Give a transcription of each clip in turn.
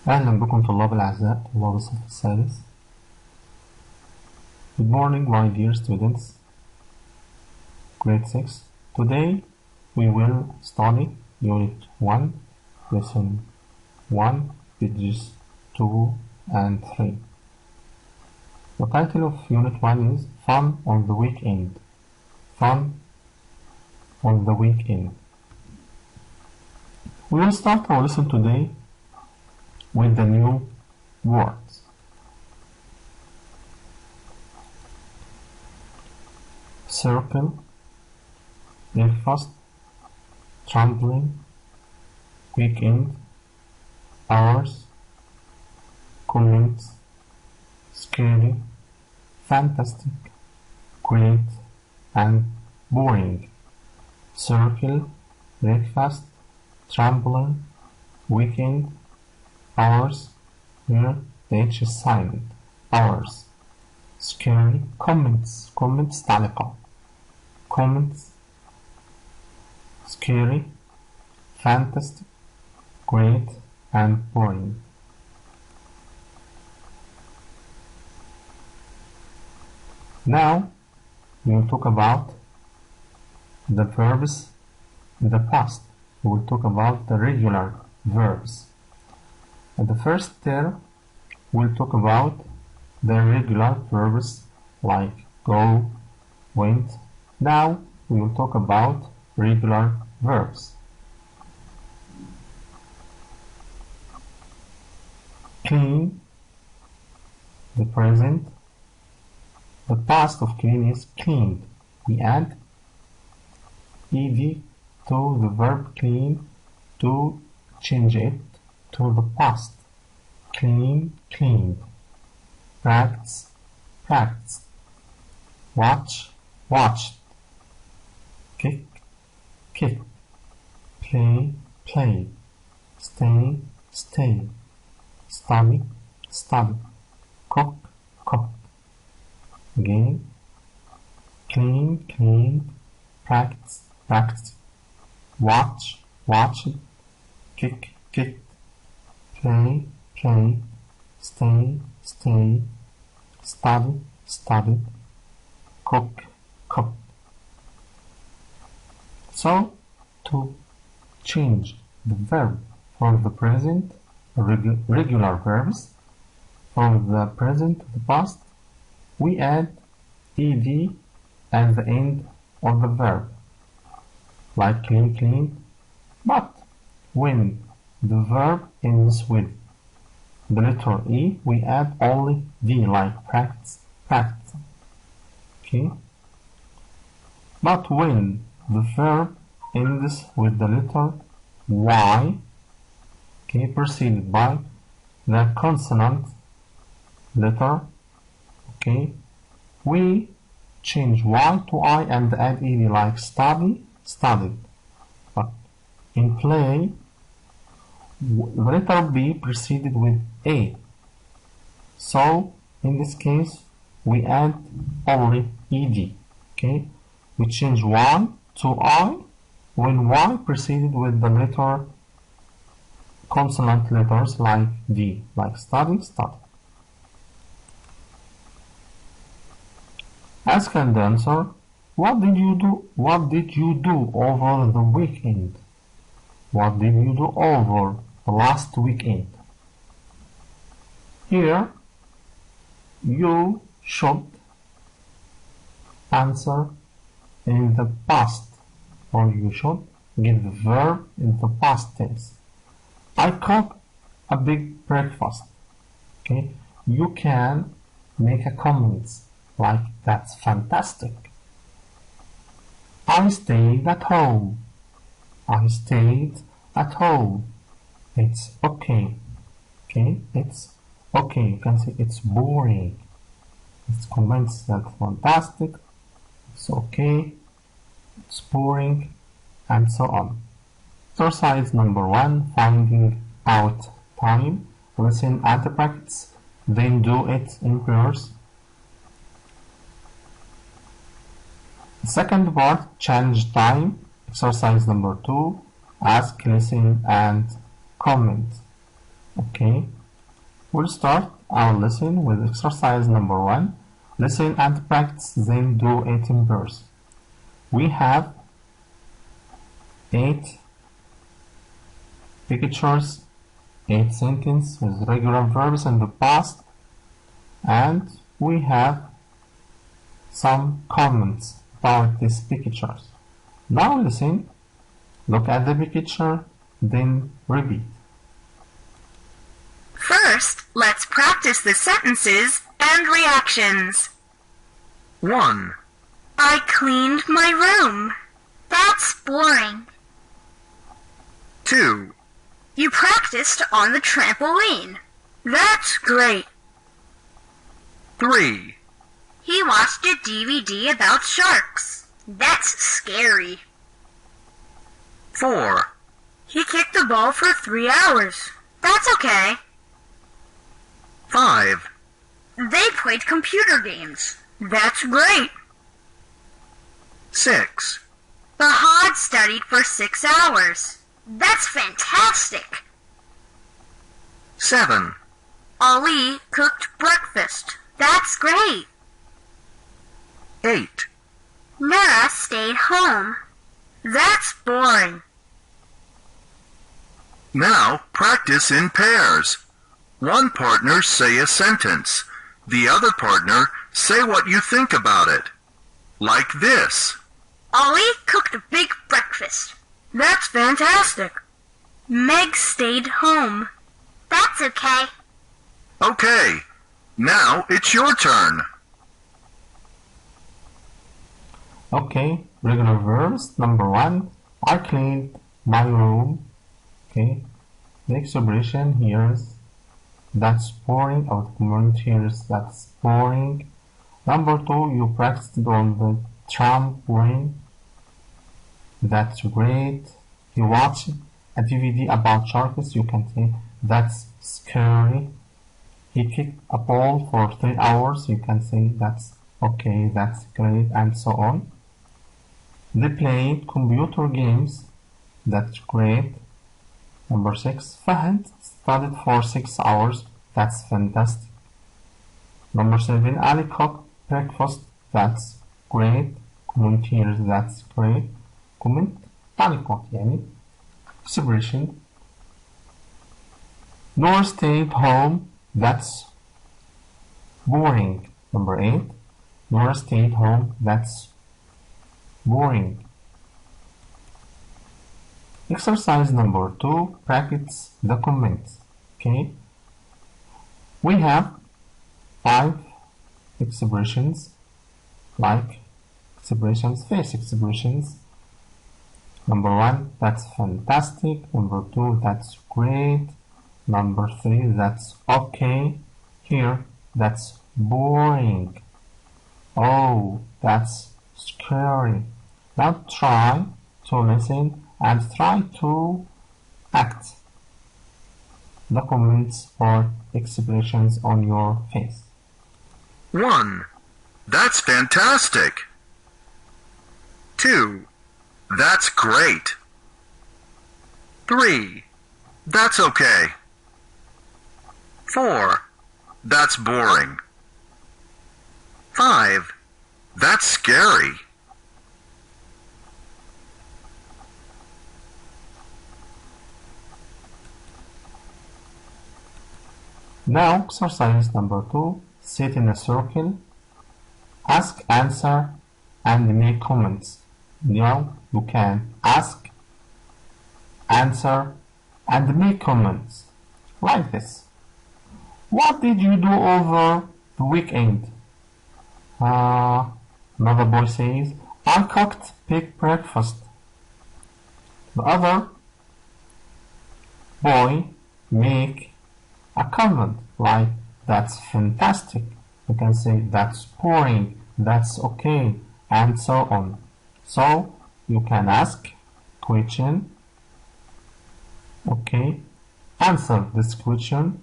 أهلا بكم طلاب الأعزاء طلاب الصف السادس. Good morning my dear students, grade 6. Today we will study unit 1, lesson 1, pages 2 and 3. The title of unit 1 is Fun on the Weekend. Fun on the Weekend. We will start our lesson today with the new words. Circle, breakfast, trampling, weekend, hours, comments, scary, fantastic, great, and boring. Circle, breakfast, trampling, weekend, hours, here the H is silent, hours, scary, comments, تعليقات, comments, scary, fantastic, great, and boring. Now we will talk about the verbs in the past. We will talk about the regular verbs. And the first term we'll talk about the regular verbs like go, went. Now we will talk about regular verbs. Clean, the present. The past of clean is cleaned. We add ed to the verb clean to change it to the past. Clean, cleaned. Practice, practiced. Watch, watched. Kick, kicked. Play, played. Stay, stayed. Study, studied. Cook, cooked. Again. Clean, cleaned. Practice, practiced. Watch, watched. Kick, kicked. Play, played. Stay, stayed. Study, studied. Cook, cooked. So, to change the verb from the present, regular verbs, from the present to the past, we add ed at the end of the verb, like clean, cleaned. But when the verb ends with the letter E, we add only D, like practice, practice. Okay? But when the verb ends with the letter Y, okay, preceded by the consonant letter, okay, we change Y to I and add ed, like study, studied. But in play, the letter B preceded with A. So, in this case, we add only ed. Okay? We change Y to I when Y preceded with the letter consonant letters like D, like study, study. Ask and answer. What did you do? What did you do over the weekend? What did you do over the last weekend? Here, you should answer in the past, or you should give the verb in the past tense. I cooked a big breakfast. Okay, you can make a comment like that's fantastic. I stayed at home. I stayed at home. It's okay. Okay, it's okay. You can say it's boring. It's comments that fantastic. It's okay. It's boring, and so on. Exercise number 1, finding out time. Listen at the practice, then do it in pairs. The second part, change time. Exercise number 2, ask, listen, and comment. Okay, We'll start our lesson with exercise number 1. Listen and practice, then do it in pairs. We have 8 pictures, 8 sentences with regular verbs in the past, and we have some comments about these pictures. Now listen, look at the picture, then repeat. First, let's practice the sentences and reactions. 1. I cleaned my room. That's boring. 2. You practiced on the trampoline. That's great. 3. He watched a DVD about sharks. That's scary. 4. He kicked the ball for 3 hours. That's okay. 5. They played computer games. That's great. 6. Fahad studied for 6 hours. That's fantastic. 7. Ali cooked breakfast. That's great. 8. Nora stayed home. That's boring. Now practice in pairs. One partner say a sentence. The other partner say what you think about it. Like this. Ali cooked a big breakfast. That's fantastic. Meg stayed home. That's okay. Okay, now it's your turn. Okay, regular verbs. Number 1, I cleaned my room. Okay, the expression here is that's boring, or the comment here is that's boring. Number 2, you practiced on the trampoline. That's great. You watched a DVD about sharks. You can say that's scary. He kicked a ball for 3 hours. You can say that's okay, that's great, and so on. They played computer games. That's great. Number 6, Fahad studied for 6 hours. That's fantastic. Number 7, Ali cooked breakfast. That's great. Comment here, that's great. Comment تعليقات يعني. Expression. Nora stayed home. That's boring. Number 8, Nora stayed home. That's boring. Exercise number 2, practice the comments. Okay, we have 5 expressions, like expressions, face expressions. Number 1, that's fantastic. Number 2, that's great. Number 3, that's okay. Here, that's boring. Oh, that's scary. Now try to listen and try to act the comments or expressions on your face. 1. That's fantastic. 2. That's great. 3. That's okay. 4. That's boring. 5. That's scary. Now exercise number 2, sit in a circle, ask, answer, and make comments. Now you can ask, answer, and make comments like this. What did you do over the weekend? Another boy says, I cooked big breakfast. The other boy make a comment like that's fantastic. You can say that's boring, that's okay, and so on. So you can ask question, okay, answer this question.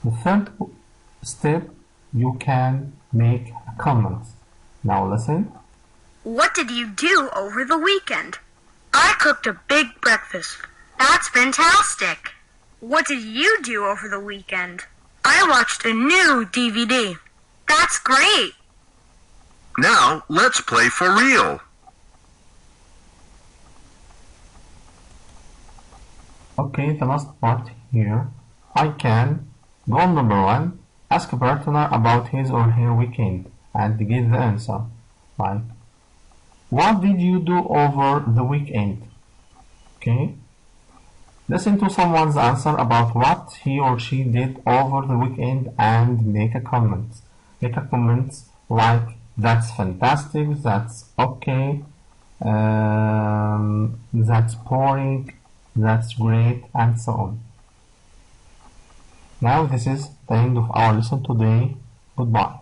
The third step, you can make a comment. Now listen. What did you do over the weekend? I cooked a big breakfast. That's fantastic. What did you do over the weekend? I watched a new DVD. That's great. Now let's play for real. Okay, the last part here. I can, goal number 1, ask a partner about his or her weekend and give the answer. Like, what did you do over the weekend? Okay. Listen to someone's answer about what he or she did over the weekend and make a comment. Make a comment like, that's fantastic, that's okay, that's boring, that's great, and so on. Now this is the end of our lesson today. Goodbye.